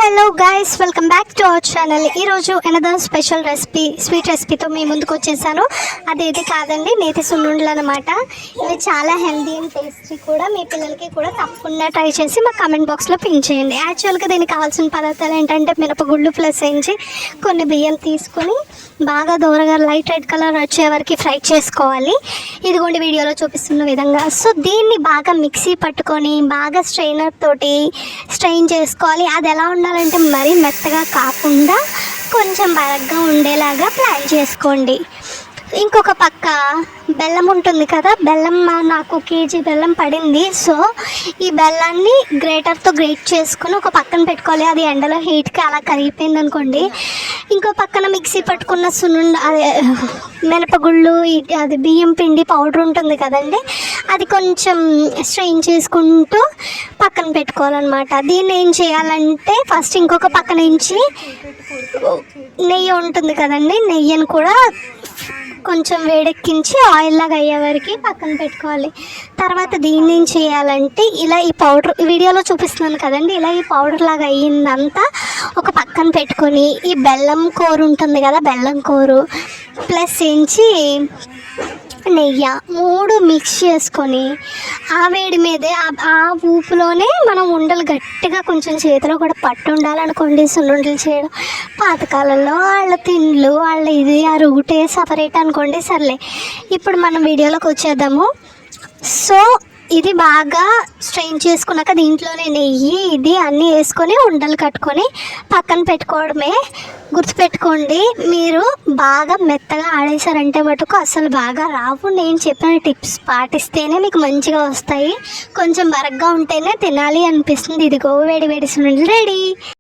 Hello guys, welcome back to our channel. ఈరోజు another special recipe, sweet రెసిపీతో మీ ముందుకు వచ్చేసాను. అదేది కాదండి, నేతి సున్నుండలు అనమాట. ఇవి చాలా హెల్దీ అండ్ టేస్టీ కూడా. మీ పిల్లలకి కూడా తప్పకుండా ట్రై చేసి మా కామెంట్ బాక్స్లో పిన్ చేయండి. యాక్చువల్గా దీనికి కావాల్సిన పదార్థాలు ఏంటంటే మినపగుళ్ళు ప్లస్ వేయించి కొన్ని బియ్యం తీసుకొని బాగా దూరగా లైట్ రెడ్ కలర్ వచ్చే వరకు ఫ్రై చేసుకోవాలి. ఇదిగోండి వీడియోలో చూపిస్తున్న విధంగా. సో దీన్ని బాగా మిక్సీ పట్టుకొని బాగా స్ట్రైనర్ తోటి స్ట్రెయిన్ చేసుకోవాలి. అది ఎలా ఉండాలంటే మరీ మెత్తగా కాకుండా కొంచెం బరగ్గా ఉండేలాగా ప్లాన్ చేసుకోండి. ఇంకొక పక్క బెల్లం ఉంటుంది కదా, బెల్లం నాకు కేజీ బెల్లం పడింది. సో ఈ బెల్లాన్ని గ్రేటర్తో గ్రేట్ చేసుకుని ఒక పక్కన పెట్టుకోవాలి. అది ఎండలో హీట్కి అలా కరిగిపోయింది అనుకోండి. ఇంకో పక్కన మిక్సీ పట్టుకున్న సున్నుండ, అదే మినపగుళ్ళు, అది బియ్యం పిండి పౌడర్ ఉంటుంది కదండి, అది కొంచెం స్ట్రెయిన్ చేసుకుంటూ పక్కన పెట్టుకోవాలన్నమాట. దీన్ని ఏం చేయాలంటే ఫస్ట్ ఇంకొక పక్క నుంచి నెయ్యి ఉంటుంది కదండి, నెయ్యిని కూడా కొంచెం వేడెక్కించి ఆయిల్ లాగా అయ్యే వరకు పక్కన పెట్టుకోవాలి. తర్వాత దీన్ని ఏం చేయాలంటే ఇలా ఈ పౌడర్ వీడియోలో చూపిస్తున్నాను కదండి, ఇలా ఈ పౌడర్ లాగా అయ్యిందంతా ఒక పక్కన పెట్టుకొని ఈ బెల్లం కూర ఉంటుంది కదా, బెల్లం కూర ప్లస్ ఏంచి నెయ్యి 3 మిక్స్ చేసుకొని ఆ వేడి మీదే ఆ ఊపులోనే మనం ఉండలు గట్టిగా కొంచెం చేతిలో కూడా పట్టు ఉండాలనుకోండి. సున్నుండలు చేయడం పాతకాలంలో వాళ్ళ తిండ్లు వాళ్ళ ఇది ఆ రూటే సపరేట్ అనుకోండి. సర్లే, ఇప్పుడు మనం వీడియోలోకి వచ్చేద్దాము. సో ఇది బాగా స్ట్రెయిన్ చేసుకున్నాక దీంట్లోనే నెయ్యి ఇది అన్నీ వేసుకొని ఉండలు కట్టుకొని పక్కన పెట్టుకోవడమే. గుర్తుపెట్టుకోండి, మీరు బాగా మెత్తగా ఆడేశారంటే మటుకు అసలు బాగా రావు. నేను చెప్పిన టిప్స్ పాటిస్తేనే మీకు మంచిగా వస్తాయి. కొంచెం బరగ్గా ఉంటేనే తినాలి అనిపిస్తుంది. ఇదిగో వేడి వేడి సున్నుండలు రెడీ.